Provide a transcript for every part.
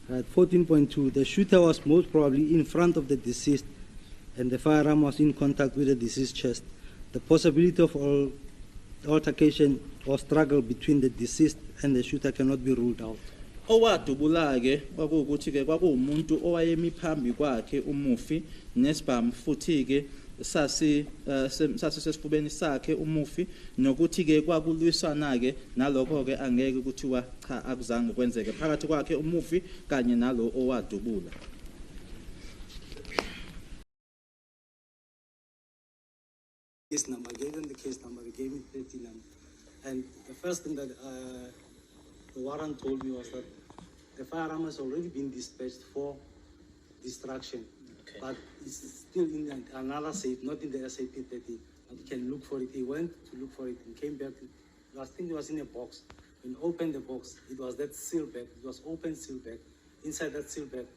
Right, 14.2, the shooter was most probably in front of the deceased and the firearm was in contact with the deceased's chest. The possibility of altercation or struggle between the deceased and the shooter cannot be ruled out. Owadubula-ke kwakuwukuthi-ke kwakuwumuntu owayemi phambi kwakhe umufi nesibhamu futhi-ke sasisesifubeni sakhe umufi nokuthi-ke kwakulwisana-ke nalokho-ke angeke kuthiwa cha akuzange kwenzeke phakathi kwakhe umufi kanye nalo owadubula. Case number, I gave them the case number, they gave me 30 number. And the first thing that the warrant told me was that the firearm has already been dispatched for destruction. Okay. But it's still in another safe, not in the SAP-30. You can look for it. He went to look for it and came back. I think it was in a box. When he opened the box, it was that seal bag. It was open seal bag. Inside that seal bag,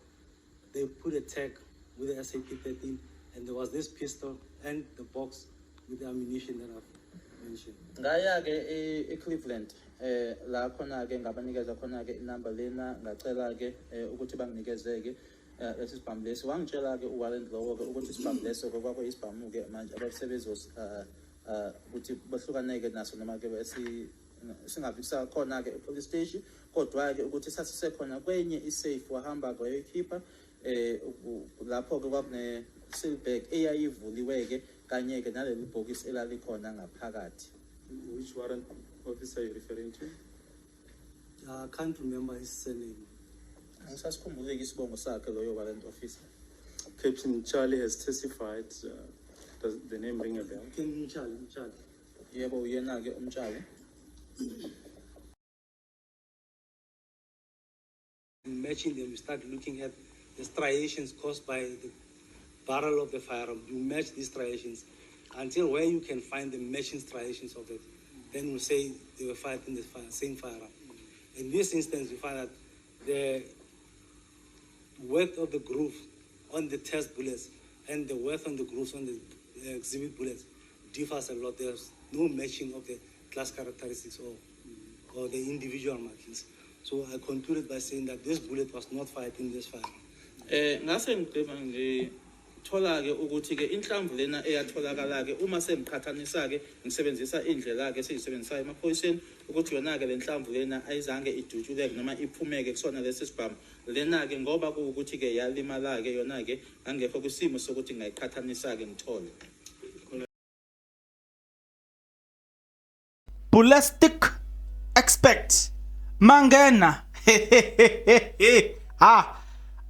they put a tag with the SAP-13, and there was this pistol and the box with the ammunition that I've mentioned. Ngaya-ke eCleveland la khona-ke ngabanikeza khona-ke inamba lena ngacela-ke ukuthi banginikeze-ke lesi sibhamu lesi wangitshela-ke uwarrant lowo-ke ukuthi isibhamu leso-ke kwakuyisibhamu-ke manje abasebenzi ukuthi bahlukaneke naso noma-ke singabi sakhona-ke epolice station kodwa-ke ukuthi sasisekhona kwenye isafe wahamba-ke wayoyikhipha lapho-ke kwakune-seal bag eyayivuliwe-ke kanye-ke naleli bhokisi elalikhona ngaphakathi. Which warrant officer are you referring to? I can't remember his surname. Angisasikhumbuleki isibongo sakhe loyo warrant officer. Captain Charlie has testified. Does the name ring a bell? Charlie. Yebo uyena-ke umtshali. Matching them, you start looking at the striations caused by the barrel of the firearm. You match these striations until where you can find the matching striations of it. Then we'll say they were fired in the same firearm. In this instance, we find that the width of the groove on the test bullets and the width on the grooves on the exhibit bullets differs a lot. There's no matching of the class characteristics or the individual markings. So I concluded by saying that this bullet was not fired in this firearm. Thola-ke ukuthi-ke inhlamvu lena eyatholakala-ke uma semqhathanisa-ke ngisebenzisa indlela-ke esiyisebenzisayo emaphoyiseni ukuthi yona-ke le nhlamvu lena ayizange idutshuleke noma iphumeke kusona lesi sibhamu lena-ke ngoba kuwukuthi-ke yalimala-ke yona-ke angekho kwisimo sokuthi ngayiqhathanisa-ke ngithole. Ballistic expert Mangena.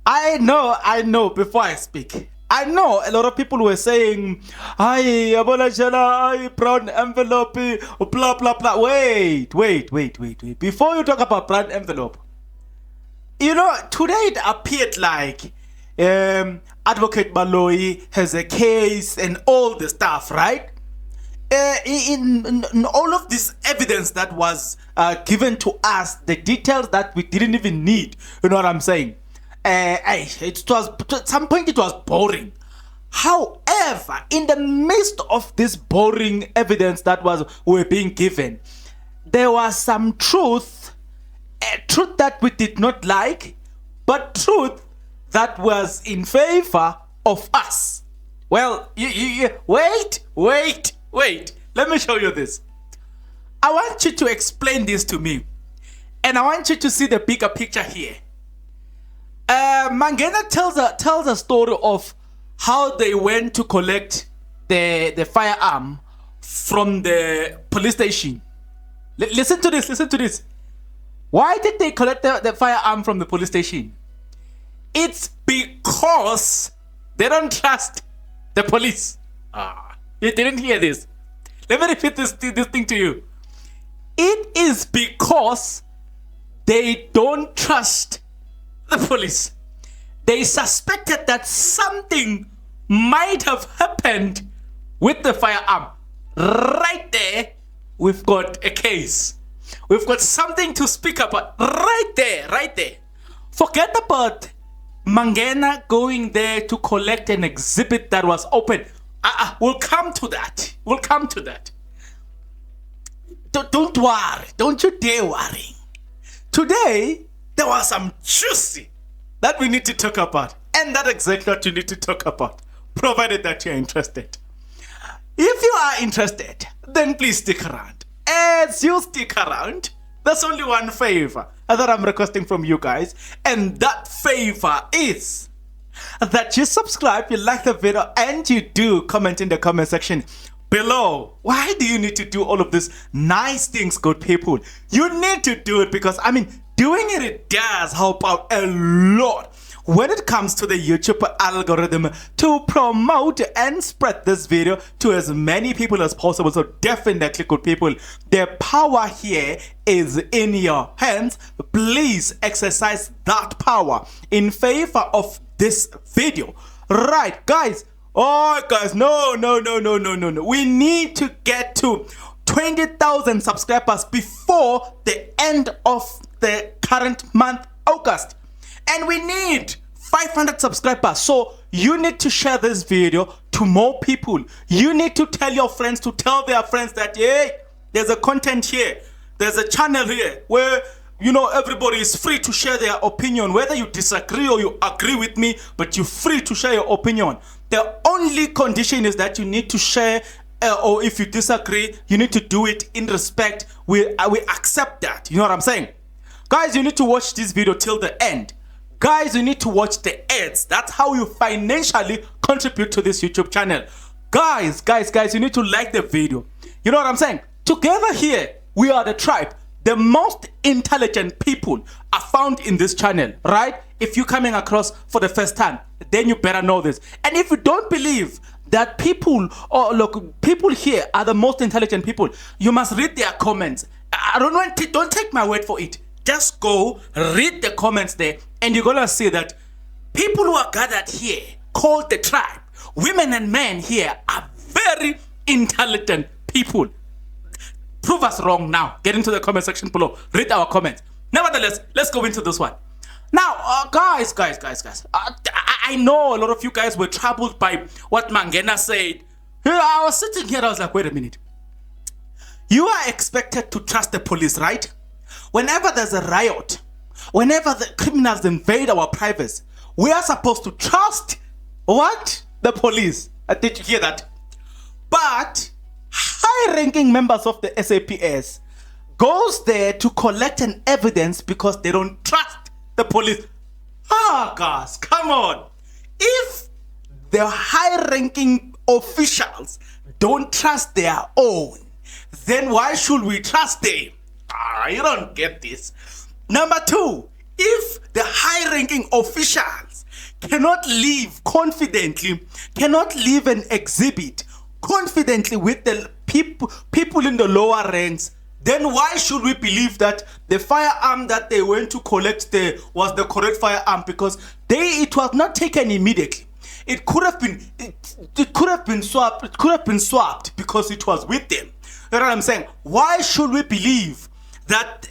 I know before I speak. I know a lot of people were saying, brown envelope, blah, blah, blah. Wait. Before you talk about brown envelope, you know, today it appeared like Advocate Baloyi has a case and all the stuff, right? In all of this evidence that was given to us, the details that we didn't even need, you know what I'm saying? It was, at some point it was boring. However, in the midst of this boring evidence that were being given, there was some truth that we did not like, but truth that was in favor of us. Well, wait. Let me show you this. I want you to explain this to me, and I want you to see the bigger picture here. Mangena tells a story of how they went to collect the firearm from the police station. Listen to this. Why did they collect the firearm from the police station? It's because they don't trust the police. You didn't hear this. Let me repeat this thing to you. It is because they don't trust the police. They suspected that something might have happened with the firearm. Right there, we've got a case. We've got something to speak about. Right there. Forget about Mangena going there to collect an exhibit that was open. We'll come to that. Don't worry. Don't you dare worry. Today, there was some juicy that we need to talk about. And that's exactly what you need to talk about, provided that you're interested. If you are interested, then please stick around. As you stick around, there's only one favor that I'm requesting from you guys. And that favor is that you subscribe, you like the video, and you do comment in the comment section below. Why do you need to do all of these nice things, good people? You need to do it because, I mean, doing it does help out a lot when it comes to the YouTube algorithm to promote and spread this video to as many people as possible. So definitely, good people, the power here is in your hands. Please exercise that power in favor of this video. Right, guys. Oh, guys, no. We need to get to 20,000 subscribers before the end of the current month, August. And we need 500 subscribers. So you need to share this video to more people. You need to tell your friends to tell their friends that, hey, there's a content here. There's a channel here where, you know, everybody is free to share their opinion. Whether you disagree or you agree with me, but you're free to share your opinion. The only condition is that you need to share, or if you disagree, you need to do it in respect. We accept that. You know what I'm saying? Guys, you need to watch this video till the end. Guys, you need to watch the ads. That's how you financially contribute to this YouTube channel. Guys, you need to like the video. You know what I'm saying? Together here, we are the tribe. The most intelligent people are found in this channel, right? If you're coming across for the first time, then you better know this. And if you don't believe that people here are the most intelligent people, you must read their comments. Don't take my word for it. Just go read the comments there, and you're gonna see that people who are gathered here, called the tribe, women and men here, are very intelligent people. Prove us wrong now. Get into the comment section below. Read our comments. Nevertheless, let's go into this one. Now, guys, I know a lot of you guys were troubled by what Mangena said. I was sitting here, I was like, wait a minute. You are expected to trust the police, right? Whenever there's a riot, whenever the criminals invade our privacy, we are supposed to trust what? The police. Did you hear that? But high-ranking members of the SAPS goes there to collect an evidence because they don't trust the police. Guys, come on. If the high-ranking officials don't trust their own, then why should we trust them? You don't get this. Number two, if the high-ranking officials cannot leave confidently, cannot leave an exhibit confidently with the people in the lower ranks, then why should we believe that the firearm that they went to collect was the correct firearm? Because it was not taken immediately. It could have been swapped. It could have been swapped because it was with them. You know what I'm saying? Why should we believe that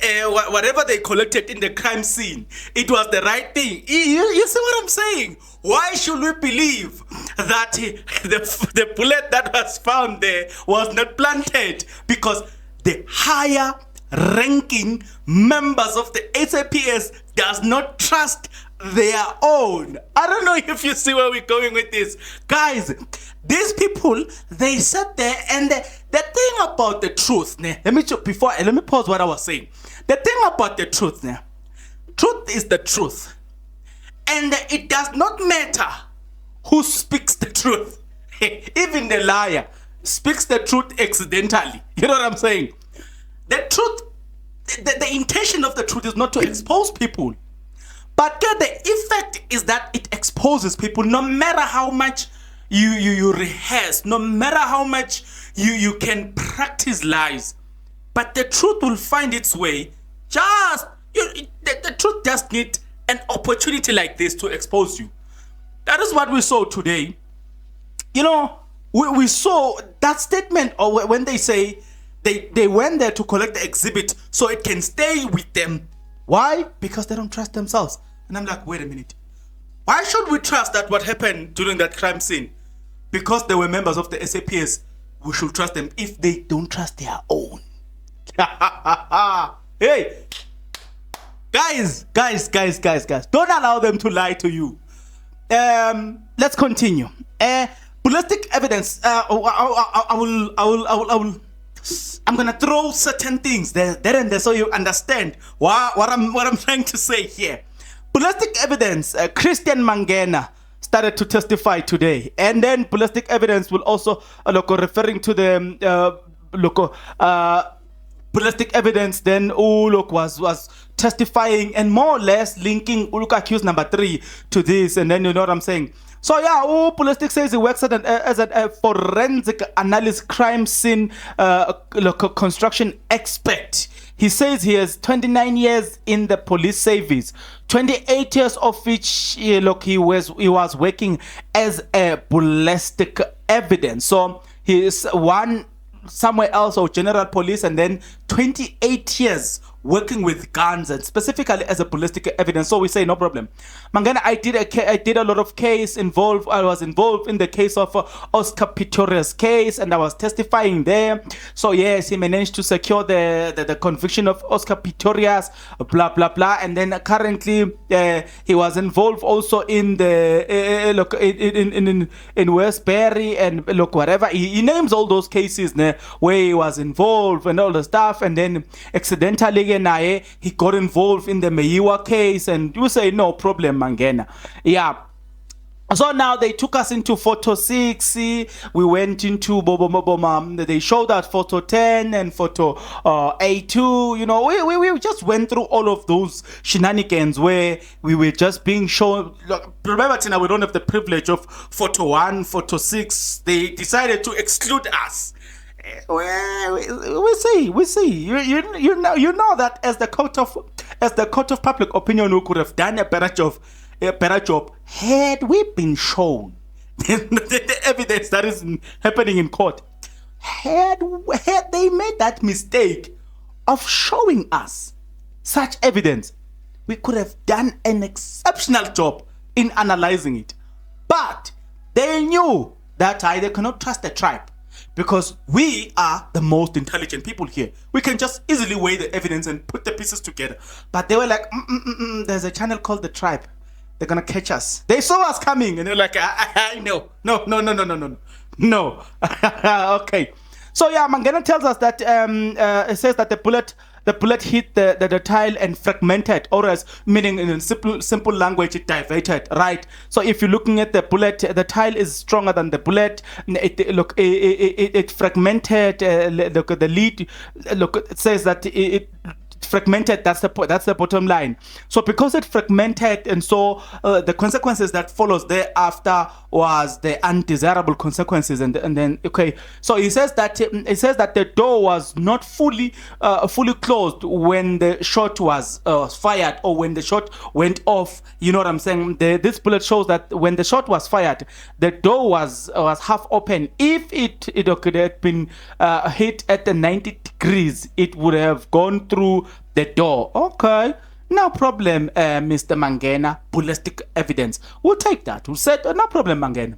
whatever they collected in the crime scene, it was the right thing? You see what I'm saying? Why should we believe that the bullet that was found there was not planted? Because the higher ranking members of the SAPS does not trust their own. I don't know if you see where we're going with this. Guys, these people, they sat there, and the thing about the truth, let me pause what I was saying. The thing about the truth, truth is the truth. And it does not matter who speaks the truth. Even the liar speaks the truth accidentally. You know what I'm saying? The truth, the intention of the truth is not to expose people. But the effect is that it exposes people, no matter how much you rehearse, no matter how much you can practice lies. But the truth will find its way. The truth just needs an opportunity like this to expose you. That is what we saw today. You know, we saw that statement, or when they say they went there to collect the exhibit so it can stay with them. Why? Because they don't trust themselves. And I'm like, wait a minute. Why should we trust that what happened during that crime scene? Because they were members of the SAPS, we should trust them if they don't trust their own. Hey, Guys, don't allow them to lie to you. Let's continue. Ballistic evidence. I'm gonna throw certain things there and there so you understand what I'm trying to say here. Ballistic evidence. Christian Mangena started to testify today, and then ballistic evidence will also referring to the ballistic evidence. Then was testifying and more or less linking accused number 3 to this, and then you know what I'm saying. So yeah, ballistic says he works as a forensic analyst, crime scene construction expert. He says he has 29 years in the police service, 28 years of which he was working as a ballistic evidence. So he is one somewhere else or general police, and then 28 years working with guns and specifically as a ballistic evidence. So we say no problem. Mangena, I did a lot of case involved. I was involved in the case of Oscar Pistorius case, and I was testifying there. So yes, he managed to secure the conviction of Oscar Pistorius, blah blah blah. And then currently he was involved also in the in Westbury and whatever. He names all those cases where he was involved and all the stuff, and then accidentally he got involved in the Meyiwa case, and you say no problem, Mangena. Yeah. So now they took us into photo 6. We went into they showed that photo 10 and photo A2. You know, we just went through all of those shenanigans where we were just being shown. Look, remember, Tina, we don't have the privilege of photo 1, photo 6. They decided to exclude us. Well, we see. You know that as the court of public opinion, who could have done a better job had we been shown the evidence that is happening in court. Had they made that mistake of showing us such evidence, we could have done an exceptional job in analyzing it. But they knew that they cannot trust the tribe, because we are the most intelligent people here. We can just easily weigh the evidence and put the pieces together. But they were like, there's a channel called The Tribe. They're going to catch us. They saw us coming and they're like, no. Okay. So yeah, Mangena tells us that it says that the bullet hit the tile and fragmented, or as meaning in simple language, it diverted, right? So if you're looking at the bullet, the tile is stronger than the bullet. It fragmented. The lead. It says that it fragmented. That's the bottom line. So because it fragmented, and so the consequences that follows thereafter was the undesirable consequences, and then okay. So he says that the door was not fully closed when the shot was fired, or when the shot went off. You know what I'm saying? This bullet shows that when the shot was fired, the door was half open. If it could have been hit at the 90 degrees, it would have gone through the door. Okay, no problem, Mr. Mangena. Ballistic evidence, we'll take that. We'll say no problem, Mangena.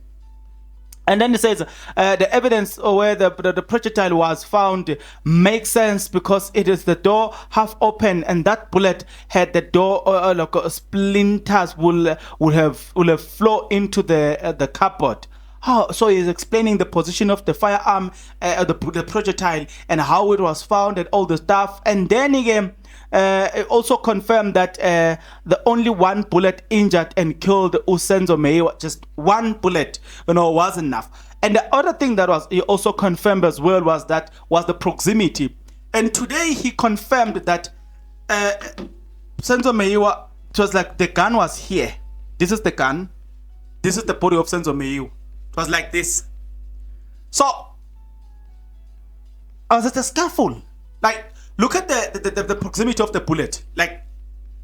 And then it says the evidence where the projectile was found makes sense because it is the door half open, and that bullet had the door splinters will have flow into the cupboard. So he's explaining the position of the firearm, the projectile, and how it was found, and all the stuff. And then again, it also confirmed that the only one bullet injured and killed Usenzo Meyiwa, just one bullet, was enough. And the other thing that he also confirmed as well was the proximity. And today he confirmed that Senzo Meyiwa, it was like the gun was here. This is the gun. This is the body of Senzo Meyiwa. It was like this. So, was it a scaffold? Like, look at the proximity of the bullet. Like,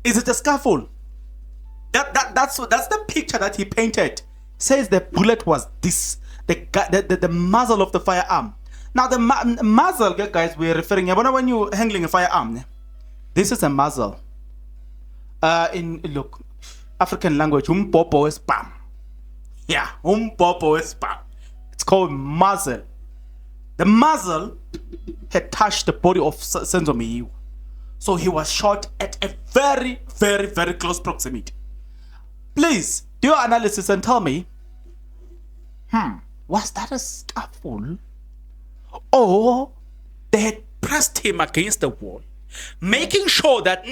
is it a scaffold? That's the picture that he painted. Says the bullet was this, the muzzle of the firearm. Now the muzzle, guys, we're referring. When you're handling a firearm, this is a muzzle. In African language, umpopo is bam. Yeah, umpopo is bam. It's called muzzle. The muzzle had touched the body of Senzo Meyiwa. So he was shot at a very, very, very close proximity. Please do your analysis and tell me, was that a scuffle? Or they had pressed him against the wall, making sure that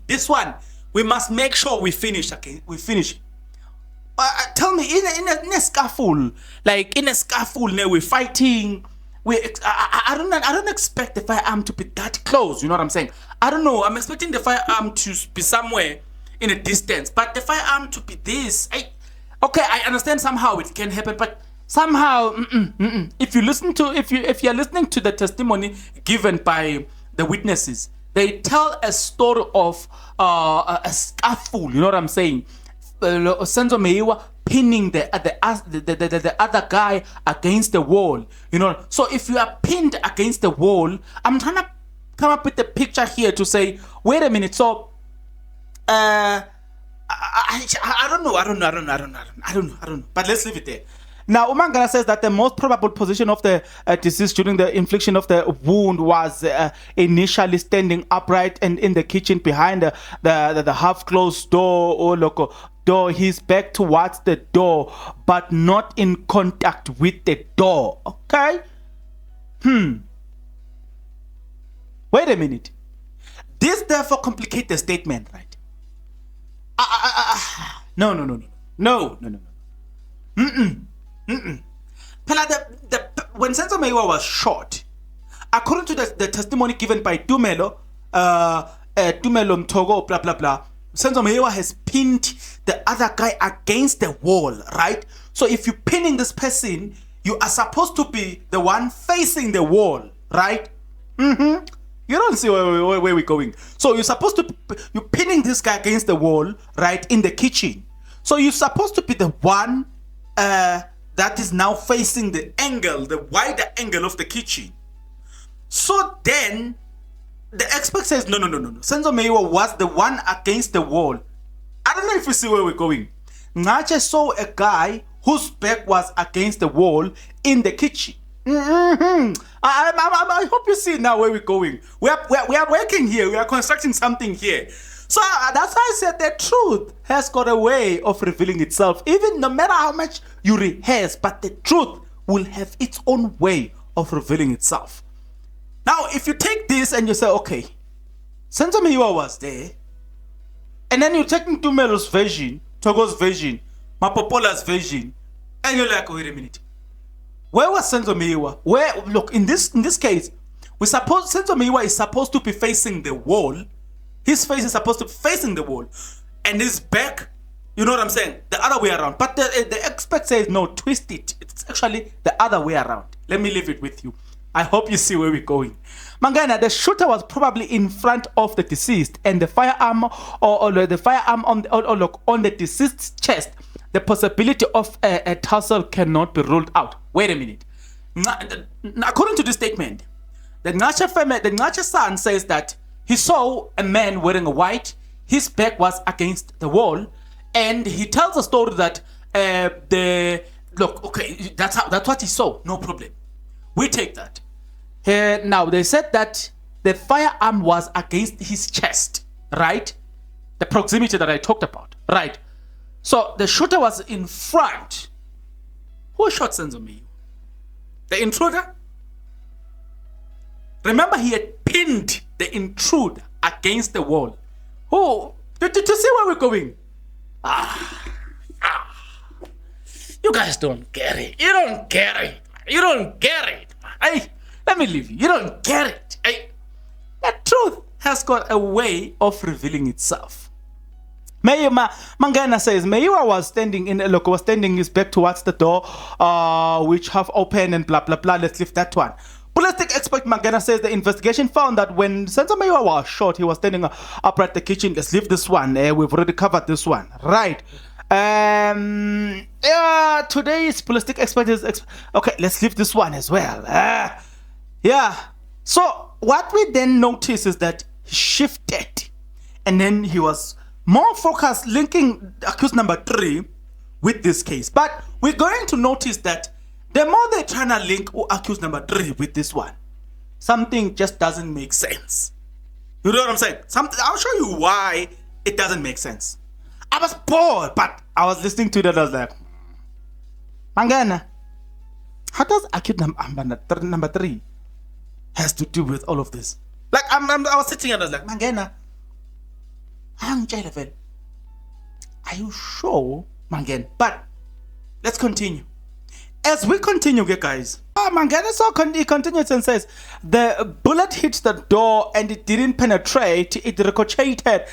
this one, we must make sure we finish. Tell me, in a scuffle, like in a scuffle, now we're fighting. I don't expect the firearm to be that close. You know what I'm saying? I don't know. I'm expecting the firearm to be somewhere in a distance, but the firearm to be this. Okay, I understand somehow it can happen, but somehow, if you're listening to the testimony given by the witnesses, they tell a story of a scuffle. You know what I'm saying? Senzo Meiwa pinning the other guy against the wall. You know, so if you are pinned against the wall, I'm trying to come up with a picture here to say, wait a minute. So, I don't know. But let's leave it there. Now, Mangena says that the most probable position of the deceased during the infliction of the wound was initially standing upright and in the kitchen behind the half-closed door or local door, his back towards the door, but not in contact with the door. Okay? Wait a minute. This therefore complicates the statement, right? No. When Senzo Meiwa was shot, according to the testimony given by Tumelo Mtogo, blah blah blah, Senzo Meiwa has pinned the other guy against the wall, right? So if you're pinning this person, you are supposed to be the one facing the wall, right? You don't see where we're going. So you're pinning this guy against the wall, right, in the kitchen. So you're supposed to be the one that is now facing the wider angle of the kitchen. So then, the expert says, no. Senzo Meiwa was the one against the wall. I don't know if you see where we're going. Ngache saw a guy whose back was against the wall in the kitchen. I hope you see now where we're going. We are working here. We are constructing something here. So that's why I said the truth has got a way of revealing itself. Even no matter how much you rehearse, but the truth will have its own way of revealing itself. Now, if you take this and you say, okay, Senzo Meiwa was there, and then you're taking Tumelo's version, Togo's version, Mapopola's version, and you're like, wait a minute. Where was Senzo Meiwa? Look, in this case, we suppose Senzo Meiwa is supposed to be facing the wall. His face is supposed to be facing the wall. And his back, you know what I'm saying? The other way around. But the expert says, no, twist it. It's actually the other way around. Let me leave it with you. I hope you see where we're going. Mangena, the shooter was probably in front of the deceased, and the firearm on the deceased's chest, the possibility of a tussle cannot be ruled out. Wait a minute. According to this statement, the Ngache son says that he saw a man wearing a white, his back was against the wall, and he tells a story that that's what he saw, no problem. We take that. Now, they said that the firearm was against his chest, right? The proximity that I talked about, right? So the shooter was in front. Who shot Senzo Meiwa? The intruder? Remember, he had pinned the intruder against the wall. Oh, to see where we're going. You guys don't get it. You don't get it. Hey, let me leave you. You don't get it. Hey, the truth has got a way of revealing itself. Mangena says Meiwa was standing his back towards the door, which half open and blah blah blah. Let's leave that one. Ballistic expert Mangena says the investigation found that when Senzo Meiwa was shot, he was standing upright the kitchen. Let's leave this one. We've already covered this one, right? Today's ballistic expert is okay. Let's leave this one as well. So what we then notice is that he shifted, and then he was more focused linking accused number 3 with this case. But we're going to notice that the more they're trying to link accused number 3 with this one, something just doesn't make sense. You know what I'm saying? I'll show you why it doesn't make sense. I was bored, but I was listening to it and I was like, Mangena, how does acute number 3 has to do with all of this? Like, I was sitting and I was like, Mangena, are you sure, Mangena? But let's continue. As we continue, guys, Mangena he continues and says, the bullet hit the door and it didn't penetrate, it ricocheted,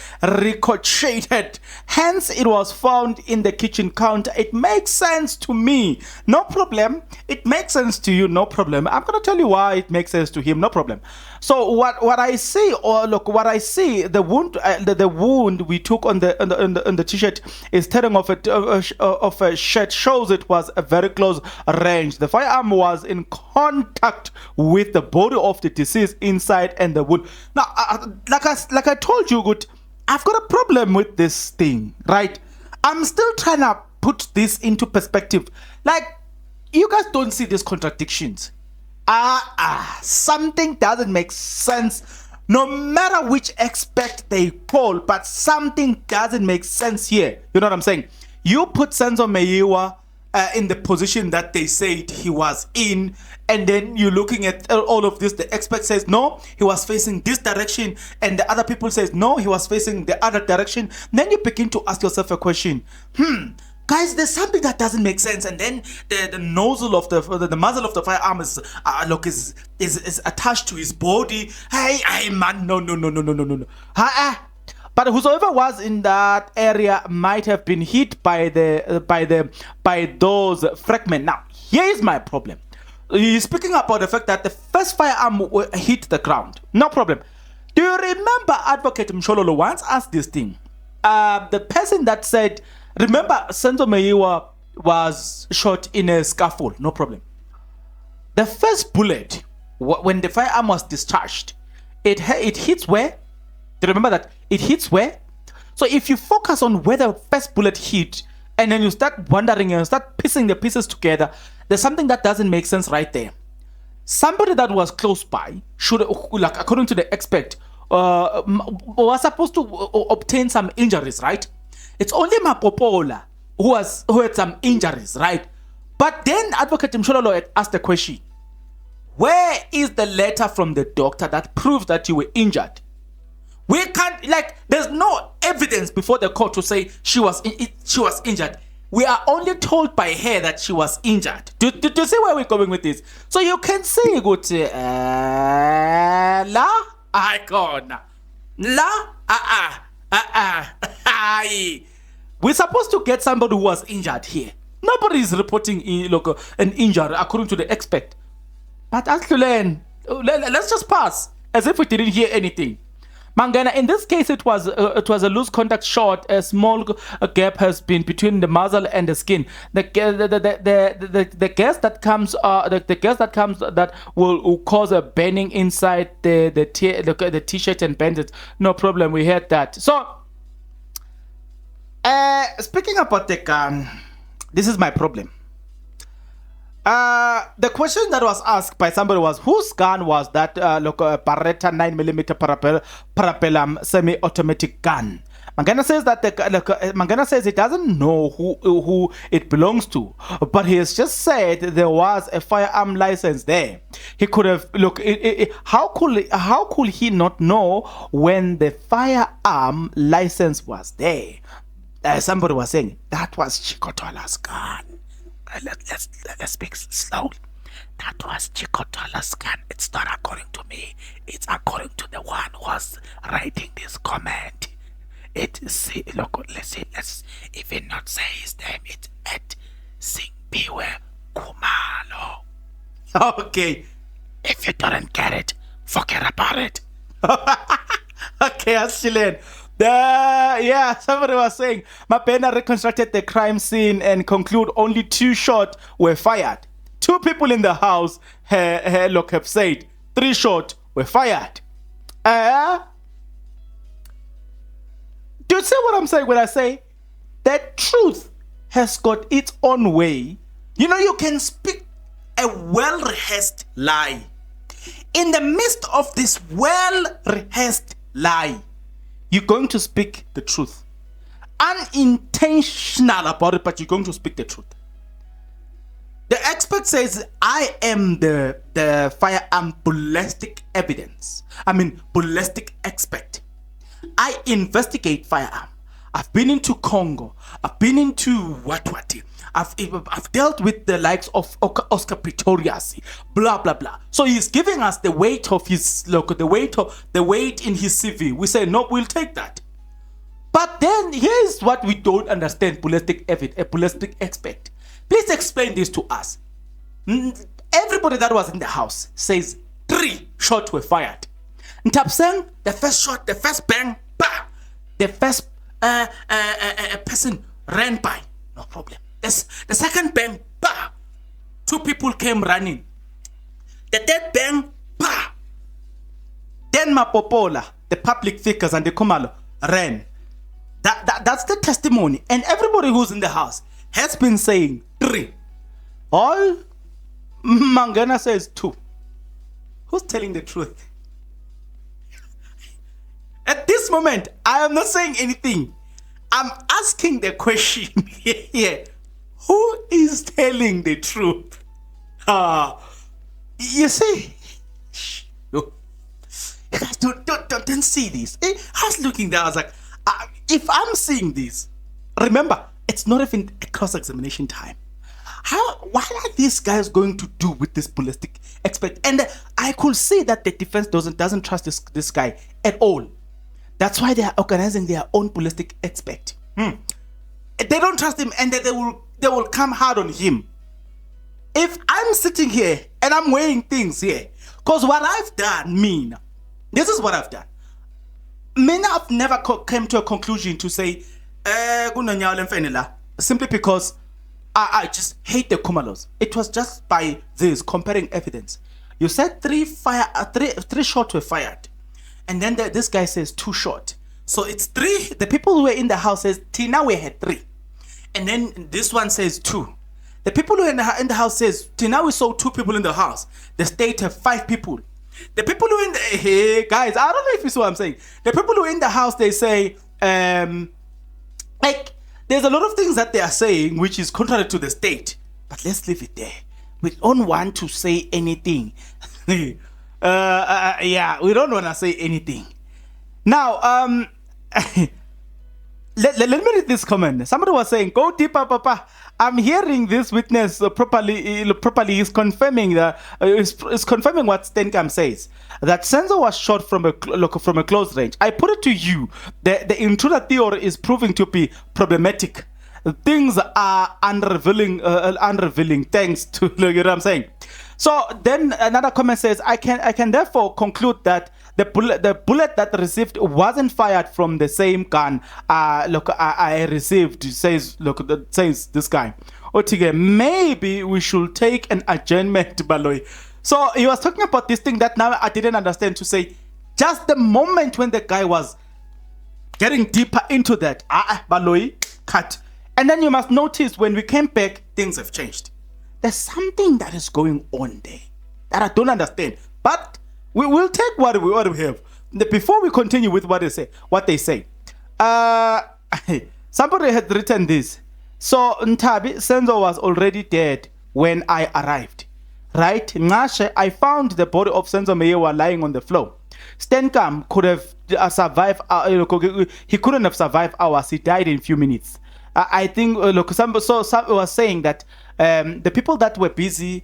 hence it was found in the kitchen counter. It makes sense to me, no problem. It makes sense to you, no problem. I'm gonna tell you why it makes sense to him, no problem. So what I see, the wound we took on the t-shirt is tearing off a shirt, shows it was a very close range. The firearm was in contact with the body of the deceased inside and the wound. Now, like I told you, good, I've got a problem with this thing, right? I'm still trying to put this into perspective. Like, you guys don't see these contradictions. Something doesn't make sense, no matter which aspect they call, but something doesn't make sense here. You know what I'm saying? You put Senzo Meyiwa in the position that they said he was in, and then you're looking at all of this. The expert says no, he was facing this direction, and the other people says no, he was facing the other direction. Then you begin to ask yourself a question. Guys, there's something that doesn't make sense, and then the nozzle of the muzzle of the firearm is attached to his body. Hey man, no. But whosoever was in that area might have been hit by those fragments. Now, here is my problem. He's speaking about the fact that the first firearm hit the ground. No problem. Do you remember Advocate Mshololo once asked this thing? The person that said, remember, Senzo Meyiwa was shot in a scaffold. No problem. The first bullet, when the firearm was discharged, it hits where? Do you remember that? It hits where? So if you focus on where the first bullet hit, and then you start wondering and start piecing the pieces together, there's something that doesn't make sense right there. Somebody that was close by should, like according to the expert, was supposed to obtain some injuries, right? It's only Mapopola who had some injuries, right? But then Advocate Mshololo had asked the question, where is the letter from the doctor that proves that you were injured? We can't, like, there's no evidence before the court to say she was injured. We are only told by her that she was injured. Do you see where we're going with this? So you can say, la, icon, we're supposed to get somebody who was injured here. Nobody is reporting an injury according to the expert. But actually, let's just pass as if we didn't hear anything. Mangena, in this case, it was a loose contact shot. A small gap has been between the muzzle and the skin. The gas that comes that will cause a burning inside the t-shirt and bandage. No problem, we heard that. So, speaking about the gun, this is my problem. The question that was asked by somebody was, whose gun was that? Beretta 9mm parabellum semi-automatic gun. Mangena says that Mangena says he doesn't know who it belongs to, but he has just said there was a firearm license there. He could have how could he not know when the firearm license was there? Somebody was saying that was Chikotola's gun. Let's speak slowly. That was Chikotola's gun. It's not according to me. It's according to the one who was writing this comment. Let's even not say his name. It's at Zandi Khumalo. Okay. If you don't get it, forget about it. Okay, Ashilene. Yeah, somebody was saying Mangena reconstructed the crime scene and conclude only 2 shots were fired. 2 people in the house have said 3 shots were fired. Do you see what I'm saying when I say that truth has got its own way? You know, you can speak a well-rehearsed lie. In the midst of this well-rehearsed lie. You're going to speak the truth. Unintentional about it, but you're going to speak the truth. The expert says, I am the firearm ballistic evidence. Ballistic expert. I investigate firearm. I've been into Congo. I've been into what. I've dealt with the likes of Oscar Pistorius, blah blah blah. So he's giving us the weight of his the weight in his CV. We say no, we'll take that. But then here's what we don't understand, ballistic expert. Please explain this to us. Everybody that was in the house says 3 shots were fired. Ntapseng, the first shot, the first bang, bah! The first person ran by, no problem. The second bang, bah! 2 people came running. The third bang, bah! Then Mapopola, the public figures, and the Khumalo ran. That's the testimony. And everybody who's in the house has been saying 3. All Mangena says 2. Who's telling the truth? At this moment, I am not saying anything. I'm asking the question here. Who is telling the truth? You see, you guys don't see this. I was looking there, I was like, if I'm seeing this, remember, it's not even a cross-examination time. What are these guys going to do with this ballistic expert? And I could see that the defense doesn't trust this guy at all. That's why they are organizing their own ballistic expert. They don't trust him, and they will come hard on him. If I'm sitting here and I'm weighing things here, because what I've done, this is what I've done. I've never came to a conclusion to say, simply because I just hate the Khumalos. It was just by this comparing evidence. You said 3 shots were fired, and then this guy says 2 shots. So it's 3. The people who were in the house says Tina we had 3, and then this one says 2. The people who are in the house says Tina we saw 2 people in the house. The state have 5 people. The people who in the hey guys, I don't know if you see what I'm saying. The people who are in the house, they say like there's a lot of things that they are saying which is contrary to the state. But let's leave it there. We don't want to say anything. Yeah, we don't want to say anything. Now, let me read this comment. Somebody was saying, "Go deeper, Papa." I'm hearing this witness properly. Is confirming is confirming what Stenkamp says, that Senzo was shot from a close range. I put it to you, the intruder theory is proving to be problematic. Things are unrevealing. Thanks to you know what I'm saying. So then another comment says, I can therefore conclude that the bullet that received wasn't fired from the same gun I received, says this guy. Otige, maybe we should take an adjournment, Baloy. So he was talking about this thing that now I didn't understand, to say just the moment when the guy was getting deeper into that, Baloy, cut. And then you must notice when we came back, things have changed. There's something that is going on there that I don't understand. But we will take what we have. Before we continue with what they say. Somebody had written this. So Ntabi, Senzo was already dead when I arrived. Right? Ngashe, I found the body of Senzo Meyewa lying on the floor. Stenkamp could have survived. He couldn't have survived hours. He died in a few minutes. I think some was saying that the people that were busy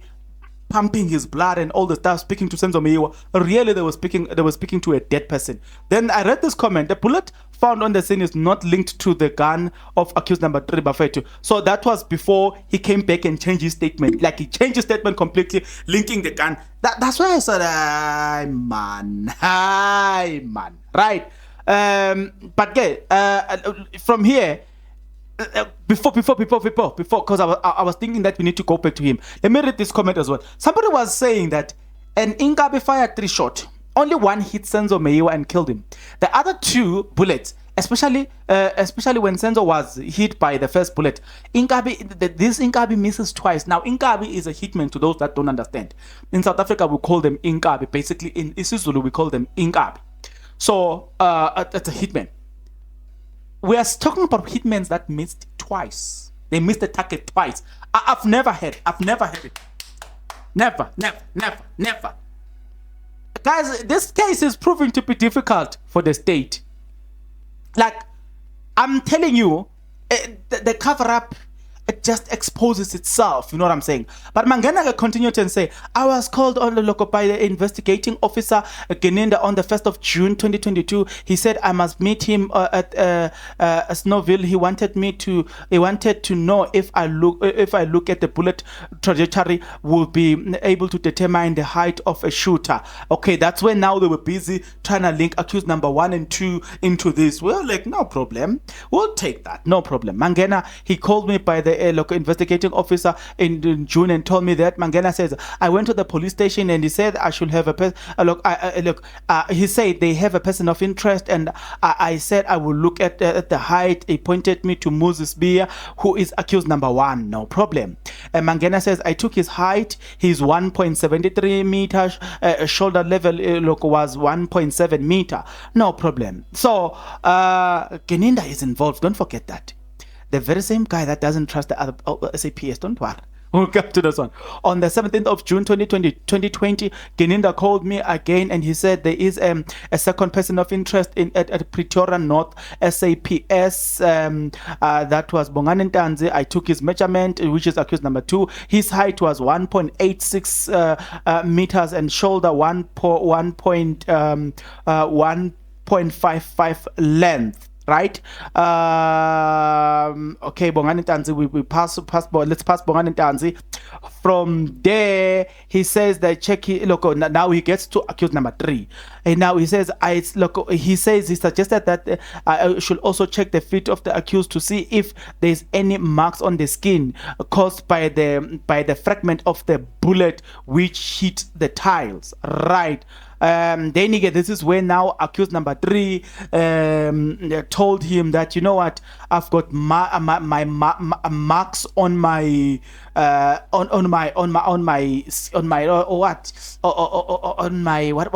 pumping his blood and all the stuff, speaking to Senzo Meyewa, really they were speaking to a dead person. Then I read this comment: the bullet found on the scene is not linked to the gun of accused number 3 Bafetu. So that was before he came back and changed his statement. Like he changed his statement completely, linking the gun. That's why I said, hi man, right? But from here. Before, because I was thinking that we need to go back to him. Let me read this comment as well. Somebody was saying that an Inkabi fired 3 shots. Only one hit Senzo Meyewa and killed him. The other 2 bullets, especially when Senzo was hit by the first bullet, this Inkabi misses twice. Now, Inkabi is a hitman to those that don't understand. In South Africa, we call them Inkabi. Basically, in isiZulu, we call them Inkabi. So that's a hitman. We are talking about hitmen that missed twice. They missed the target twice. I've never had it. Never. Guys, this case is proving to be difficult for the state. Like, I'm telling you, the cover-up, it just exposes itself, you know what I'm saying? But Mangena continued and say, I was called on the local by the investigating officer Geninda on the 1st of June 2022. He said I must meet him at Snowville. He wanted to know if I look at the bullet trajectory, will be able to determine the height of a shooter. Okay, that's when now they were busy trying to link accused number 1 and 2 into this. Well, like, no problem. We'll take that. No problem. Mangena, he called me by the local investigating officer in June and told me that. Mangena says, I went to the police station and he said I should have a he said they have a person of interest, and I said I will look at the height. He pointed me to Moses Beer, who is accused number 1. No problem. Mangena says I took his height. He's 1.73 meters. Shoulder level was 1.7 meter. No problem. So Geninda is involved. Don't forget that. The very same guy that doesn't trust the other SAPS. Don't worry. We'll come to this one. On the 17th of June 2020, Geninda called me again and he said there is a second person of interest at Pretoria North SAPS. That was Bongani Ntanzi. I took his measurement, which is accused number 2. His height was 1.86 meters and shoulder 1.55 length. Right? Okay, Bongani Ntanzi, we pass, let's pass Bongani Ntanzi. From there, he says that now he gets to accused number 3. And now he says, he suggested that I should also check the feet of the accused to see if there's any marks on the skin caused by the fragment of the bullet which hit the tiles. Right? Then again, this is where now accused number 3 told him that, you know what, I've got my marks on my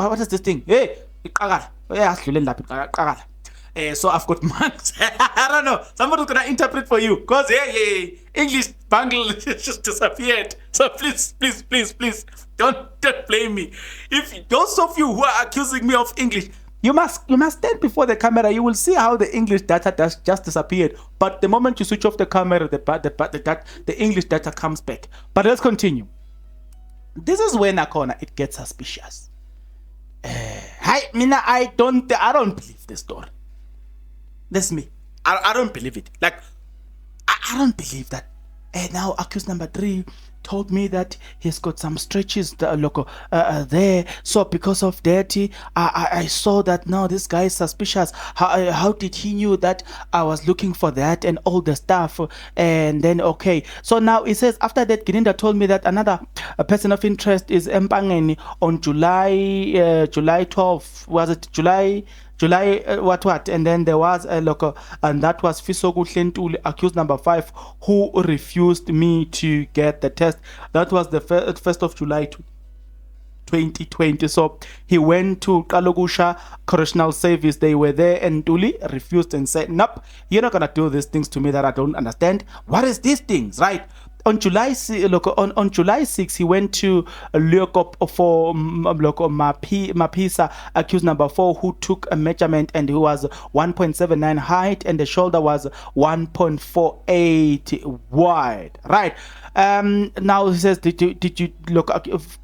what is this thing? Hey, so I've got marks. I don't know. Somebody's gonna interpret for you, cause English bangle just disappeared. So please, don't blame me. If those of you who are accusing me of English, you must stand before the camera. You will see how the English data just disappeared. But the moment you switch off the camera, the English data comes back. But let's continue. This is when it gets suspicious. I don't believe this story. That's me. I don't believe it. Like, I don't believe that. And now accused number 3 told me that he's got some stretches there. So because of that, I saw that now this guy is suspicious. How did he knew that I was looking for that and all the stuff? And then okay. So now it says after that, Geninda told me that another person of interest is Mpangeni on July 12. Was it July what? And then there was a local, and that was Fisogu Hlentuli, accused number 5, who refused me to get the test. That was the 1st of July 2020. So he went to Kalogusha Correctional Service. They were there, and Tuli refused and said, nope, you're not gonna do these things to me that I don't understand. What is these things, right? On July 6, he went to look for Mapisa, accused number 4, who took a measurement and who was 1.79 height and the shoulder was 1.48 wide. Right. Now he says, did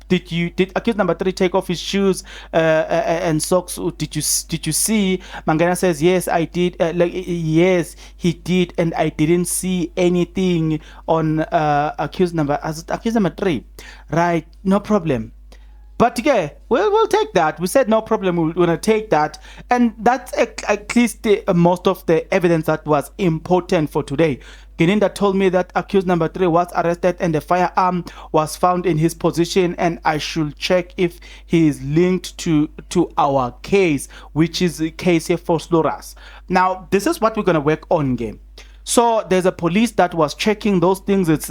accused number 3 take off his shoes and socks? Did you see? Mangena says, yes, I did. Yes, he did, and I didn't see anything on accused number 3. Right, no problem. But yeah, we'll take that. We said no problem. We're gonna take that, and that's at least most of the evidence that was important for today. Geninda told me that accused number 3 was arrested and the firearm was found in his possession, and I should check if he is linked to our case, which is the case here for Sloras. Now, this is what we're gonna work on, game. So there's a police that was checking those things. It's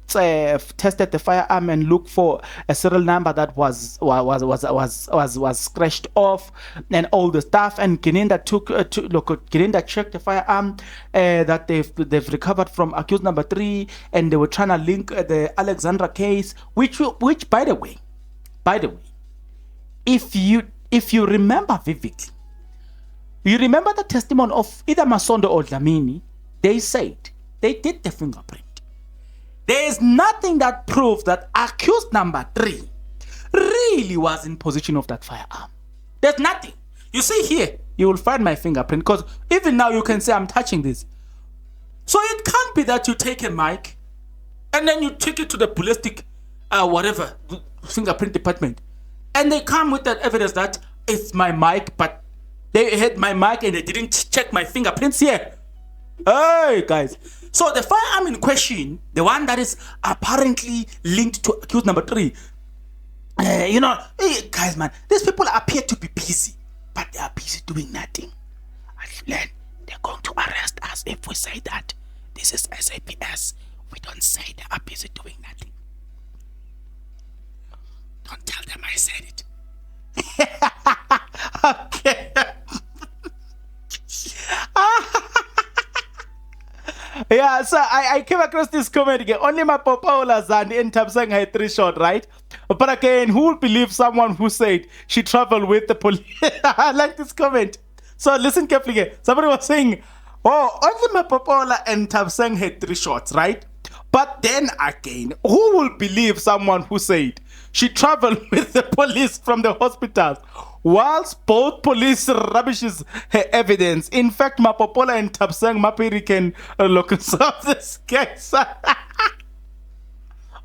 tested the firearm and looked for a serial number that was scratched off and all the stuff. And Geninda Geninda checked the firearm that they've recovered from accused number 3, and they were trying to link the Alexandra case, which by the way, if you remember vividly, you remember the testimony of either Masondo or Dlamini. They said they did the fingerprint. There is nothing that proves that accused number 3 really was in possession of that firearm. There's nothing. You see here, you will find my fingerprint, because even now you can say I'm touching this. So it can't be that you take a mic and then you take it to the ballistic, whatever, fingerprint department, and they come with that evidence that it's my mic, but they had my mic and they didn't check my fingerprints here. Hey, guys. So the firearm in question, the one that is apparently linked to accused number 3, hey, guys, man, these people appear to be busy, but they are busy doing nothing. And they're going to arrest us if we say that this is SAPS. We don't say they are busy doing nothing. Don't tell them I said it. Okay. Yeah, so I came across this comment again. Only my Popaola Zandi and Tabsang had 3 shots, right? But again, who would believe someone who said she traveled with the police? I like this comment. So listen carefully again. Somebody was saying, oh, only my Popaola and Tabsang had 3 shots, right? But then again, who will believe someone who said she traveled with the police from the hospitals, whilst both police rubbishes her evidence? In fact, Mapopola and Tabsang Mapiri can look inside this case.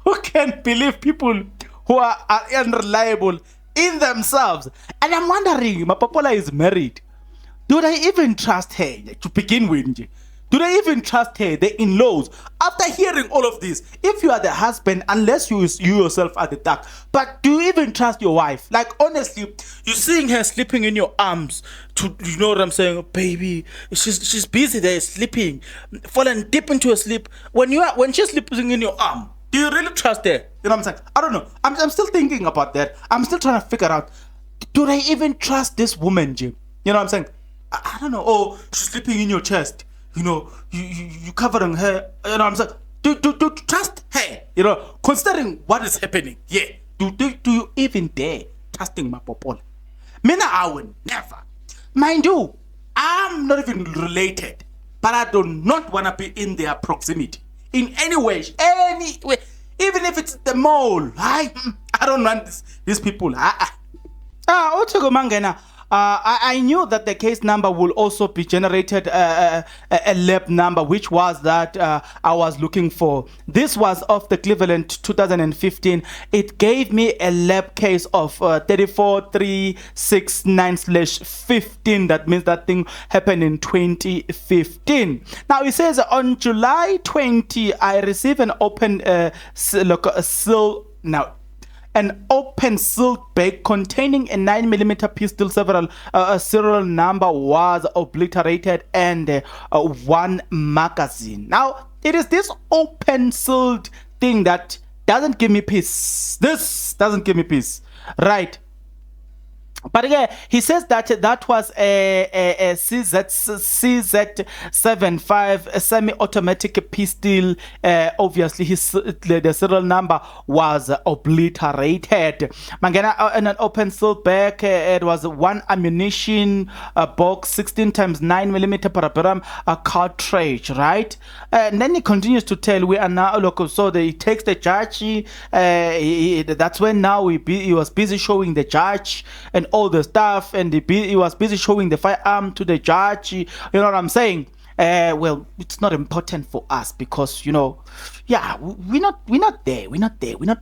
Who can believe people who are unreliable in themselves? And I'm wondering, Mapopola is married. Do they even trust her to begin with? Do they even trust her, the in-laws? After hearing all of this, if you are the husband, unless you yourself are the dark, but do you even trust your wife? Like, honestly, you're seeing her sleeping in your arms, you know what I'm saying? Oh, baby, she's busy there, sleeping, falling deep into a sleep. When she's sleeping in your arm, do you really trust her? You know what I'm saying? I don't know. I'm still thinking about that. I'm still trying to figure out, do they even trust this woman, Jim? You know what I'm saying? I don't know. Oh, she's sleeping in your chest. You know, you covering her. You know what I'm saying? Do trust her? You know, considering what is happening. Yeah. Do you even dare trusting my Popola? Mina, I will never. Mind you, I'm not even related, but I do not want to be in their proximity in any way, even if it's the mole. I don't want these people. Otogo Mangena. I knew that the case number will also be generated a lab number, which was that I was looking for. This was of the Cleveland 2015. It gave me a lab case of 34369/15. That means that thing happened in 2015. Now it says on July 20, I received an open an open sealed bag containing a 9mm pistol. Several serial number was obliterated and 1 magazine. Now it is this open sealed thing that doesn't give me peace. This doesn't give me peace, right? But again, he says that was a CZ75 semi-automatic pistol. Obviously, the serial number was obliterated. Mangena, in an open sealed bag, it was 1 ammunition box, 16 times 9mm paraparam cartridge, right? And then he continues to tell, we are now local. So he takes the judge. That's when now he was busy showing the judge and all the stuff, and he was busy showing the firearm to the judge. You know what I'm saying? Well, it's not important for us because, you know, yeah, we're not there. We're not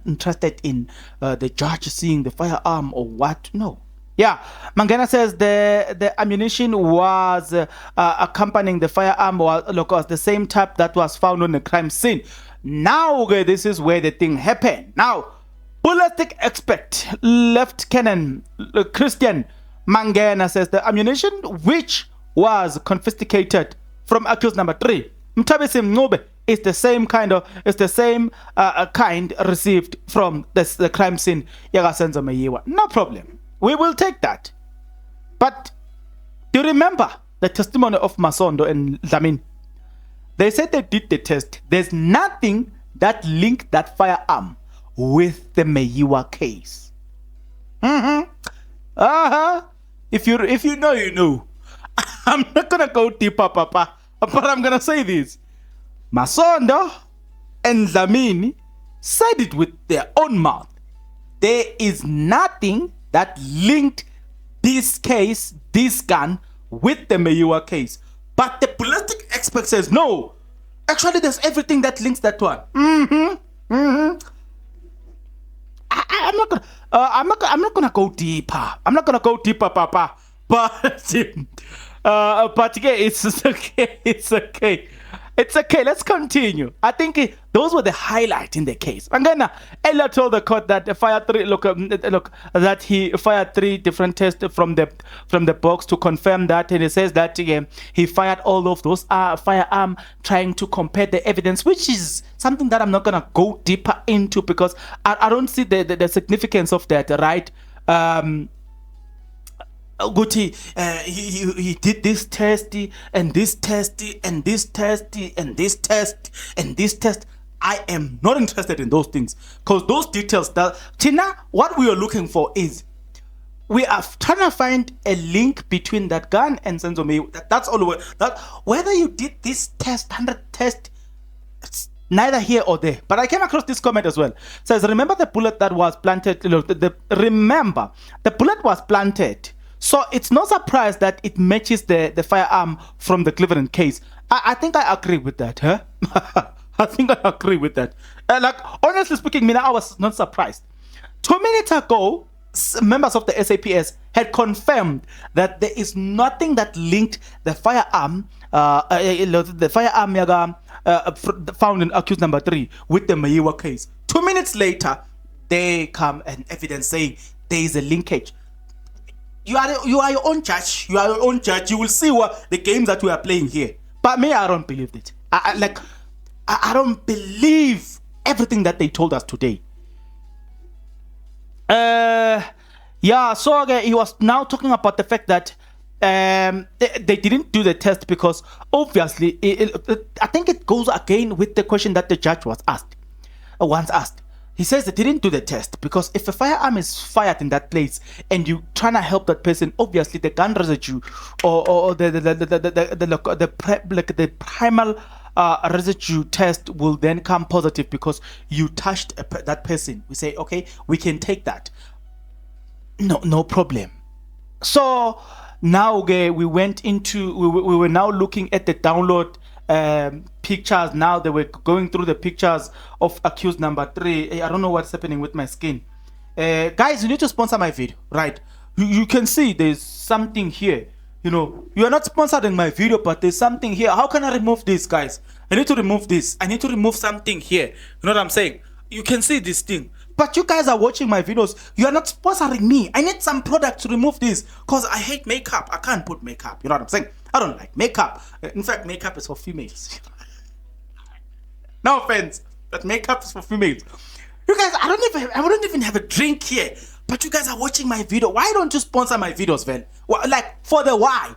interested in the judge seeing the firearm or what. No. Yeah, Mangena says the ammunition was accompanying the firearm was the same type that was found on the crime scene. Now, okay, this is where the thing happened. Now, ballistic expert Lieutenant Christian Mangena says the ammunition which was confiscated from accused number 3, Mtabisi Mncube, it's the same kind received from the crime scene. Yagasenzo Meyiwa. No problem. We will take that. But do you remember the testimony of Masondo and Lamin? They said they did the test. There's nothing that linked that firearm with the Meyiwa case. If you know, you know. I'm not gonna go deeper, Papa, but I'm gonna say this. Masondo and Dlamini said it with their own mouth. There is nothing that linked this case, this gun, with the Meyiwa case. But the ballistic expert says no. Actually, there's everything that links that one. I'm not gonna go deeper. I'm not gonna go deeper, Papa. But yeah, it's okay. It's okay. It's okay. Let's continue. I think those were the highlight in the case. Mangena, Ella told the court that that he fired 3 different tests from the box to confirm that, and he says that he fired all of those firearm trying to compare the evidence, which is something that I'm not gonna go deeper into because I don't see the significance of that, right? Guti, he did this test and this test and this test and this test and this test. I am not interested in those things because those details that Tina, what we are looking for is we are trying to find a link between that gun and Senzo Meyiwa. That's all. That whether you did this test, 100 test, it's neither here or there. But I came across this comment as well. It says, remember the bullet that was planted. Remember the bullet was planted. So it's no surprise that it matches the firearm from the Cleveland case. I think I agree with that, huh? I think I agree with that. Like, honestly speaking, I was not surprised. 2 minutes ago, members of the SAPS had confirmed that there is nothing that linked the firearm, found in accused number 3 with the Meyiwa case. 2 minutes later, they come and evidence saying there is a linkage. You are your own judge. You are your own judge. You will see what the games that we are playing here. But me, I don't believe it. I don't believe everything that they told us today. Yeah. So again, he was now talking about the fact that they didn't do the test because obviously, I think it goes again with the question that the judge was once asked. He says they didn't do the test because if a firearm is fired in that place and you trying to help that person, obviously the gun residue or the primal residue test will then come positive because you touched that person. We say, okay, we can take that. No problem. So now we went into we were now looking at the download pictures. Now they were going through the pictures of accused number 3. I don't know what's happening with my skin. Guys, you need to sponsor my video, right? You can see there's something here. You know, you are not sponsoring my video, but there's something here. How can I remove this, guys? I need to remove this. I need to remove something here. You know what I'm saying? You can see this thing. But you guys are watching my videos. You are not sponsoring me. I need some product to remove this because I hate makeup. I can't put makeup. You know what I'm saying? I don't like makeup. In fact, makeup is for females. No offense, but makeup is for females. You guys, I don't even have a drink here. But you guys are watching my video. Why don't you sponsor my videos, man? Well, like, for the why.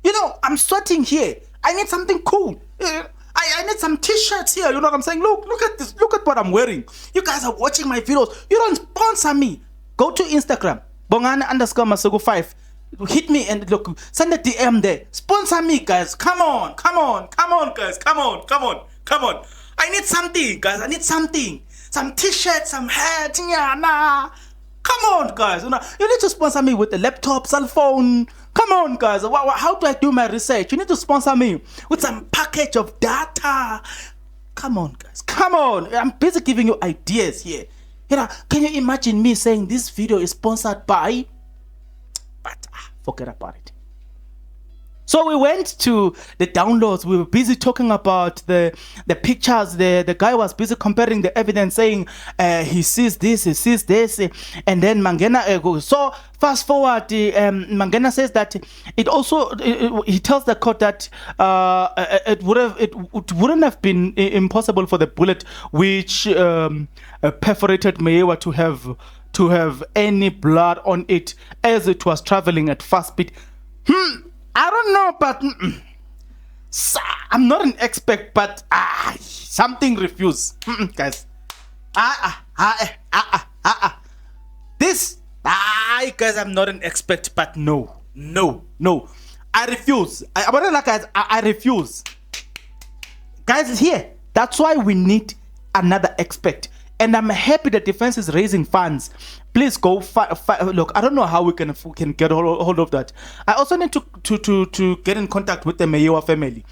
You know, I'm sweating here. I need something cool. I need some t-shirts here. You know what I'm saying? Look at this. Look at what I'm wearing. You guys are watching my videos. You don't sponsor me. Go to Instagram. Bongani_Masuku5. Hit me and look. Send a DM there. Sponsor me, guys. Come on, guys. Come on. I need something, guys. I need something. Some t-shirts, some hats. Nah. Come on, guys. You need to sponsor me with a laptop, cell phone. Come on, guys. How do I do my research? You need to sponsor me with some package of data. Come on, guys. Come on. I'm busy giving you ideas here. You know, can you imagine me saying this video is sponsored by? But forget about it. So we went to the downloads. We were busy talking about the pictures. The guy was busy comparing the evidence, saying he sees this, and then Mangena goes. So fast forward, Mangena says that it also he tells the court that it wouldn't have been impossible for the bullet which perforated Meyiwa to have any blood on it as it was traveling at fast speed. I don't know, but I'm not an expert, but something refuse, guys. This, guys, I'm not an expert, but no, I refuse. I refuse, guys. Here, that's why we need another expert. And I'm happy the defense is raising funds. Please go look. I don't know how we can get hold of that. I also need to get in contact with the Meyiwa family.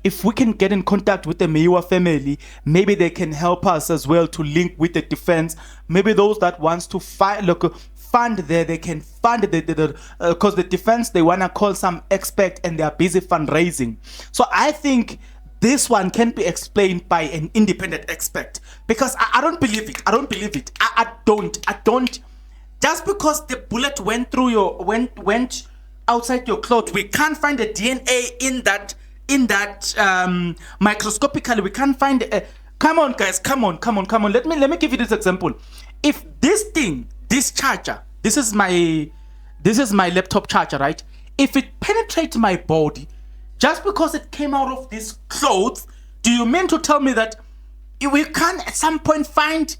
If we can get in contact with the Meyiwa family, maybe they can help us as well to link with the defense. Maybe those that wants to fund there, they can fund because the defense, they wanna call some expert and they are busy fundraising. So I think this one can be explained by an independent expert, because I don't believe it. I don't. Just because the bullet went through went outside your cloth, we can't find the DNA in that microscopically. We can't find. Come on, guys. Come on. Let me give you this example. If this charger, this is my laptop charger, right? If it penetrates my body, just because it came out of these clothes, do you mean to tell me that we can't at some point find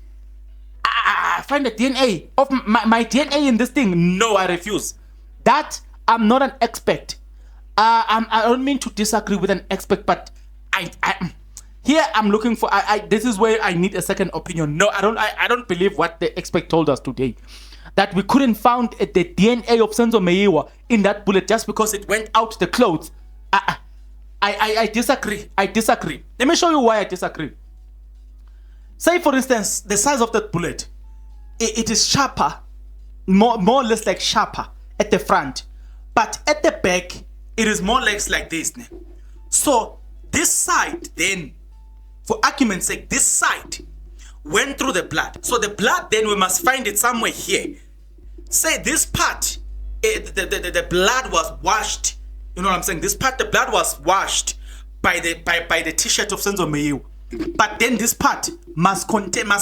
the DNA of my DNA in this thing? No, I refuse. That I'm not an expert. I don't mean to disagree with an expert, but here I'm looking for. This is where I need a second opinion. No, I don't believe what the expert told us today, that we couldn't find the DNA of Senzo Meyiwa in that bullet just because it went out the clothes. I disagree. Let me show you why I disagree. Say, for instance, the size of that bullet. It is sharper, more or less like sharper at the front. But at the back, it is more or less like this. So this side then, for argument's sake, this side went through the blood. So the blood then, we must find it somewhere here. Say this part, the blood was washed. You know what I'm saying? This part, the blood was washed by the t-shirt of Senzo Meyiwa. But then this part must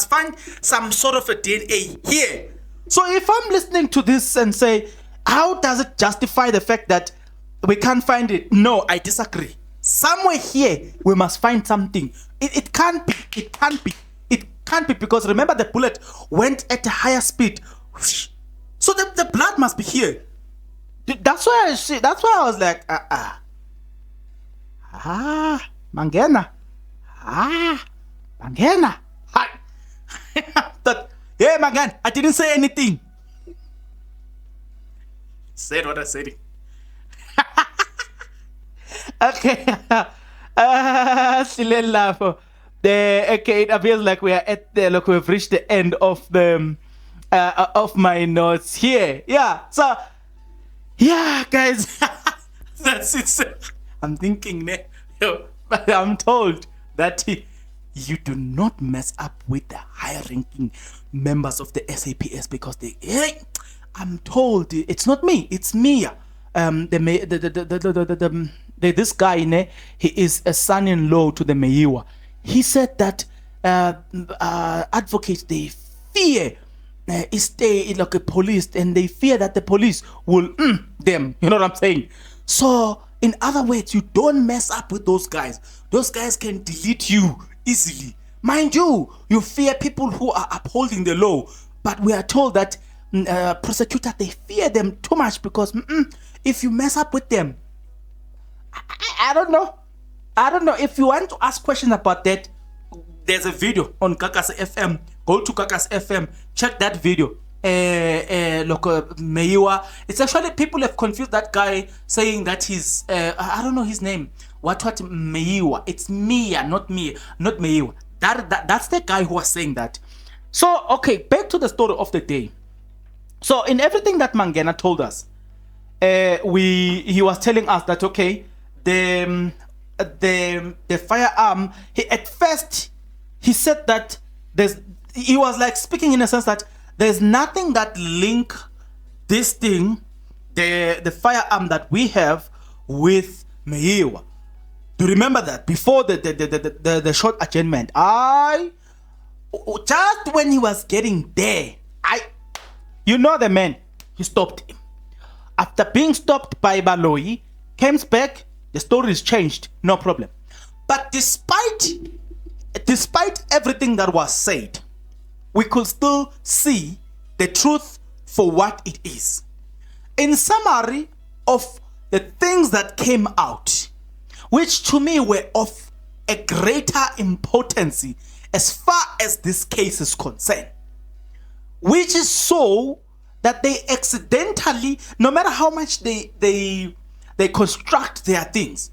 find some sort of a DNA here. So if I'm listening to this and say, how does it justify the fact that we can't find it? No, I disagree. Somewhere here we must find something. It can't be, because remember, the bullet went at a higher speed. So the blood must be here. That's why I was like, Mangena. Mangena. Hey, Mangena, I didn't say anything. Said what I said. Okay. Still laugh. Okay, it appears like we are we've reached the end of of my notes here. Yeah. So yeah, guys, that's it. I'm thinking, I'm told that you do not mess up with the high-ranking members of the SAPS, because I'm told it's not me, it's Mia. This guy, he is a son-in-law to the Meyiwa. He said that advocates, they fear stay like a police, and they fear that the police will them. You know what I'm saying? So in other words, you don't mess up with those guys. Those guys can delete you easily. Mind you, you fear people who are upholding the law, but we are told that prosecutors, they fear them too much, because if you mess up with them, I don't know. If you want to ask questions about that, there's a video on Kakas FM. Go to Kakas FM, check that video. Look, Meyiwa. It's actually, people have confused that guy, saying that he's I don't know his name. What Meyiwa? It's Mia, not Meyiwa. That's the guy who was saying that. So okay, back to the story of the day. So in everything that Mangena told us, he was telling us that okay, the firearm. At first he said that he was like speaking in a sense that there's nothing that link this thing, the firearm that we have, with Meyiwa. Do you remember that before the short adjournment? Just when he was getting there, the man, he stopped him. After being stopped by Baloyi, comes back, the story is changed, no problem. But despite everything that was said, we could still see the truth for what it is. In summary of the things that came out, which to me were of a greater importance as far as this case is concerned, which is so that they accidentally, no matter how much they construct their things,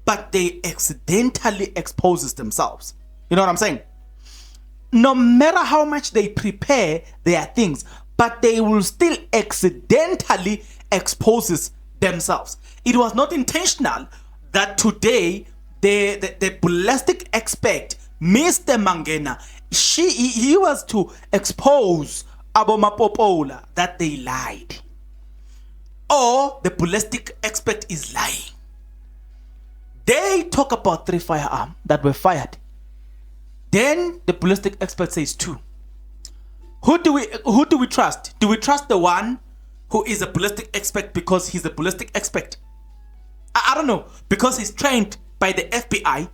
but they accidentally exposes themselves. You know what I'm saying? No matter how much they prepare their things, but they will still accidentally exposes themselves. It was not intentional that today the ballistic expert, Mr. Mangena, he was to expose Abomapopola that they lied, or the ballistic expert is lying. They talk about 3 firearms that were fired. Then the ballistic expert says 2. Who do we trust? Do we trust the one who is a ballistic expert because he's a ballistic expert? I don't know, because he's trained by the FBI.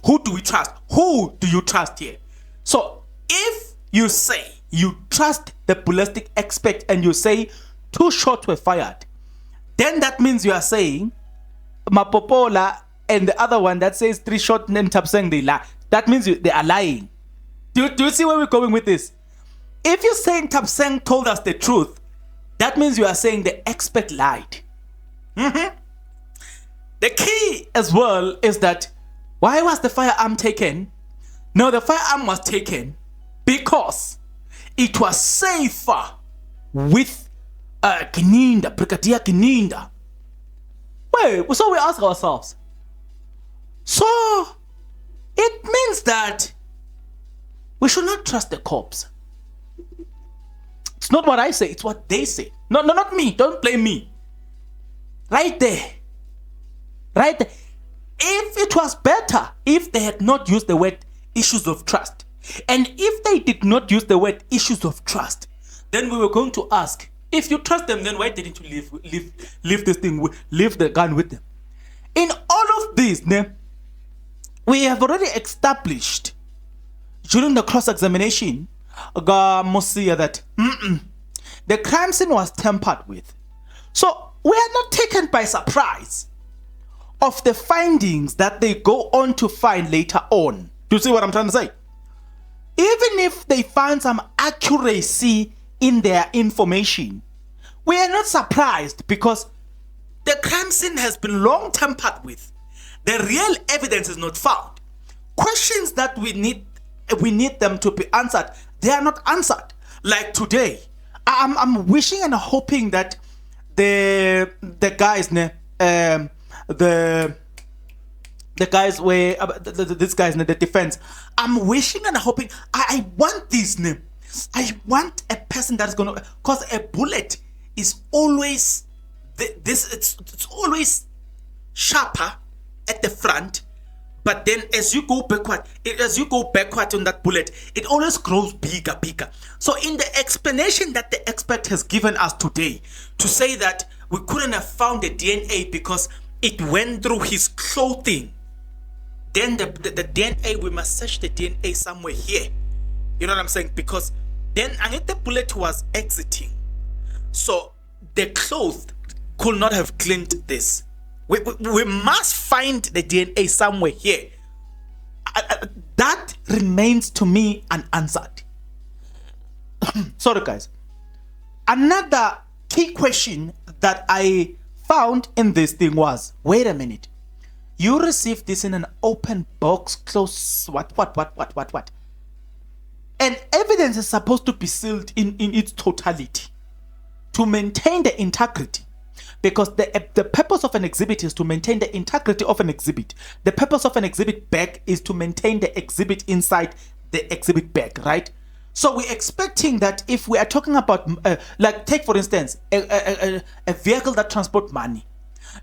Who do we trust? Who do you trust here? So if you say you trust the ballistic expert and you say 2 shots were fired, then that means you are saying Mapopola and the other one that says 3 shots and end up saying they lie. That means they are lying. Do you see where we're going with this? If you're saying Tapseng told us the truth, that means you are saying the expert lied. The key as well is that why was the firearm taken? No, the firearm was taken because it was safer with Kininda, Brigadier Kininda. Wait, so we ask ourselves, so it means that we should not trust the cops. It's not what I say, it's what they say. No, not me. Don't blame me. Right there. Right there. If it was better if they had not used the word issues of trust, and if they did not use the word issues of trust, then we were going to ask, if you trust them, then why didn't you leave this thing, leave the gun with them? In all of this, we have already established during the cross-examination that the crime scene was tampered with. So we are not taken by surprise of the findings that they go on to find later on. Do you see what I'm trying to say? Even if they find some accuracy in their information, we are not surprised because the crime scene has been long tampered with. The real evidence is not found. Questions that we need them to be answered, they are not answered. Like today, I'm wishing and hoping that the guys, the guys were this guys in the defense. I'm wishing and hoping. I want this name. I want a person that's gonna, cause a bullet is always it's always sharper at the front, but then as you go backward on that bullet, it always grows bigger. So in the explanation that the expert has given us today, to say that we couldn't have found the DNA because it went through his clothing, then the DNA, we must search the DNA somewhere here. You know what I'm saying? Because then the bullet was exiting, so the clothes could not have cleaned this. We must find the DNA somewhere here. That remains to me unanswered. Sorry guys. Another key question that I found in this thing was, wait a minute, you received this in an open box, close, what? And evidence is supposed to be sealed in its totality to maintain the integrity. because the purpose of an exhibit is to maintain the integrity of an exhibit. The purpose of an exhibit bag is to maintain the exhibit inside the exhibit bag, right? So we're expecting that if we are talking about, like take for instance, a vehicle that transport money.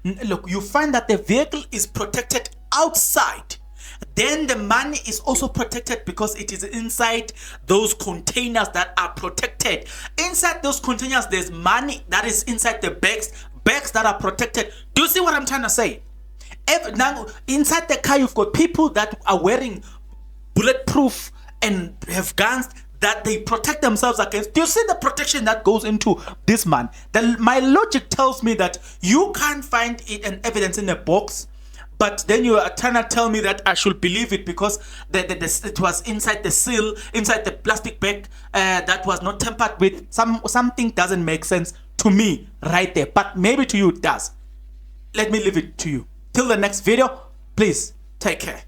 Look, you find that the vehicle is protected outside. Then the money is also protected because it is inside those containers that are protected. Inside those containers, there's money that is inside the bags that are protected. Do you see what I'm trying to say? Now, inside the car, you've got people that are wearing bulletproof and have guns that they protect themselves against. Do you see the protection that goes into this man? My logic tells me that you can't find it an evidence in a box, but then you are trying to tell me that I should believe it because it was inside the seal, inside the plastic bag that was not tampered with. Something doesn't make sense to me right there, but maybe to you it does. Let me leave it to you. Till the next video, please take care.